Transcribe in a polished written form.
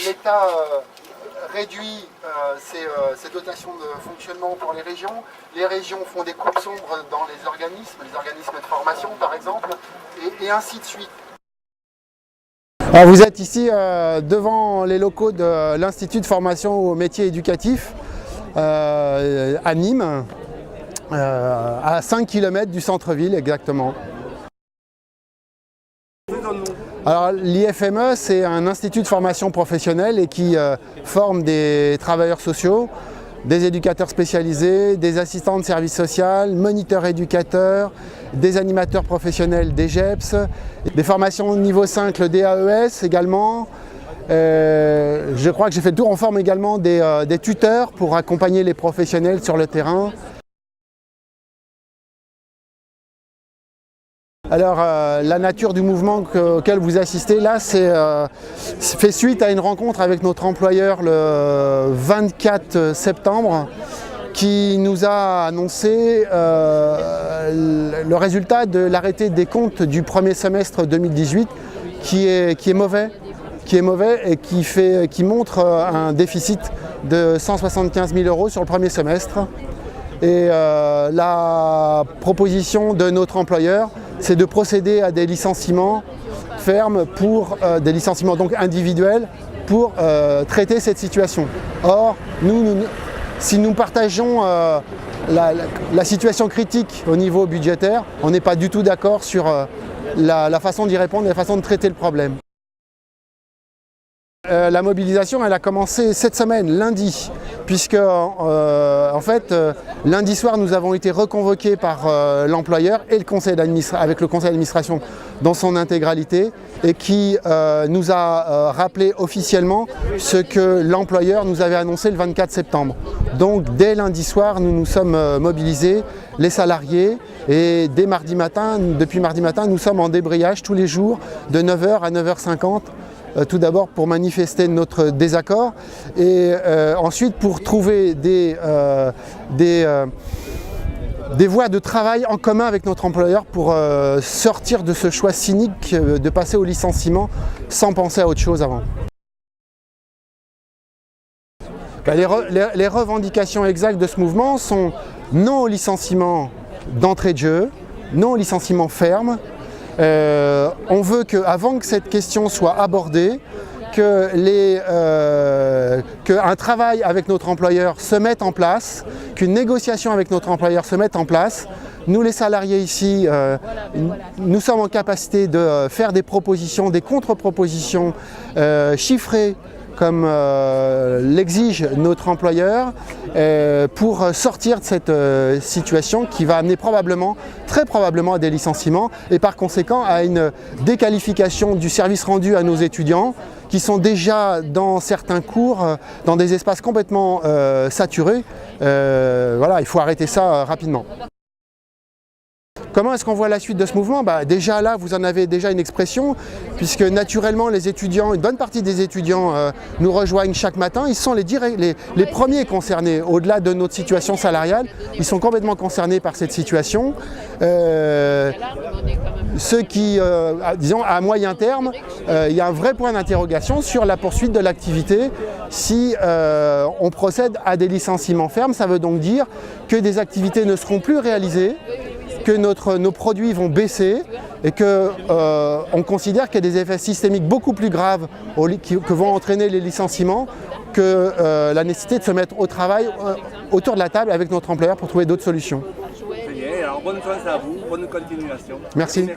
l'État réduit ses dotations de fonctionnement pour les régions. Les régions font des coupes sombres dans les organismes de formation par exemple, et ainsi de suite. Alors vous êtes ici devant les locaux de l'Institut de formation aux métiers éducatifs à Nîmes, à 5 km du centre-ville exactement. Alors l'IFME, c'est un institut de formation professionnelle et qui forme des travailleurs sociaux, des éducateurs spécialisés, des assistants de service social, moniteurs éducateurs, des animateurs professionnels des GEPS, des formations niveau 5, le DAES également. Je crois que j'ai fait le tour. On forme également des tuteurs pour accompagner les professionnels sur le terrain. Alors la nature du mouvement auquel vous assistez là, fait suite à une rencontre avec notre employeur le 24 septembre qui nous a annoncé le résultat de l'arrêté des comptes du premier semestre 2018 qui est mauvais et qui montre un déficit de 175 000 € sur le premier semestre. Et la proposition de notre employeur, c'est de procéder à des licenciements fermes, des licenciements donc individuels, pour traiter cette situation. Or, si nous partageons la situation critique au niveau budgétaire, on n'est pas du tout d'accord sur la façon d'y répondre et la façon de traiter le problème. La mobilisation, elle a commencé cette semaine, lundi, puisque en fait, lundi soir, nous avons été reconvoqués par l'employeur et avec le conseil d'administration dans son intégralité, et qui nous a rappelé officiellement ce que l'employeur nous avait annoncé le 24 septembre. Donc dès lundi soir, nous nous sommes mobilisés, les salariés, et depuis mardi matin, nous sommes en débrayage tous les jours de 9h à 9h50. Tout d'abord pour manifester notre désaccord et ensuite pour trouver des voies de travail en commun avec notre employeur pour sortir de ce choix cynique de passer au licenciement sans penser à autre chose avant. Les revendications exactes de ce mouvement sont non au licenciement d'entrée de jeu, non au licenciement ferme. On veut qu'avant que cette question soit abordée, qu'un travail avec notre employeur se mette en place, qu'une négociation avec notre employeur se mette en place. Nous les salariés ici, nous sommes en capacité de faire des propositions, des contre-propositions chiffrées comme l'exige notre employeur, pour sortir de cette situation qui va amener très probablement à des licenciements et par conséquent à une déqualification du service rendu à nos étudiants qui sont déjà dans certains cours, dans des espaces complètement saturés. Voilà, il faut arrêter ça rapidement. Comment est-ce qu'on voit la suite de ce mouvement? Déjà là, vous en avez déjà une expression, puisque naturellement les étudiants, une bonne partie des étudiants nous rejoignent chaque matin. Ils sont les premiers concernés, au-delà de notre situation salariale. Ils sont complètement concernés par cette situation. Ceux qui, disons, à moyen terme, il y a un vrai point d'interrogation sur la poursuite de l'activité. Si on procède à des licenciements fermes, ça veut donc dire que des activités ne seront plus réalisées, que nos produits vont baisser et qu'on considère qu'il y a des effets systémiques beaucoup plus graves que vont entraîner les licenciements que la nécessité de se mettre au travail autour de la table avec notre employeur pour trouver d'autres solutions. Très bien, alors bonne chance à vous, bonne continuation. Merci.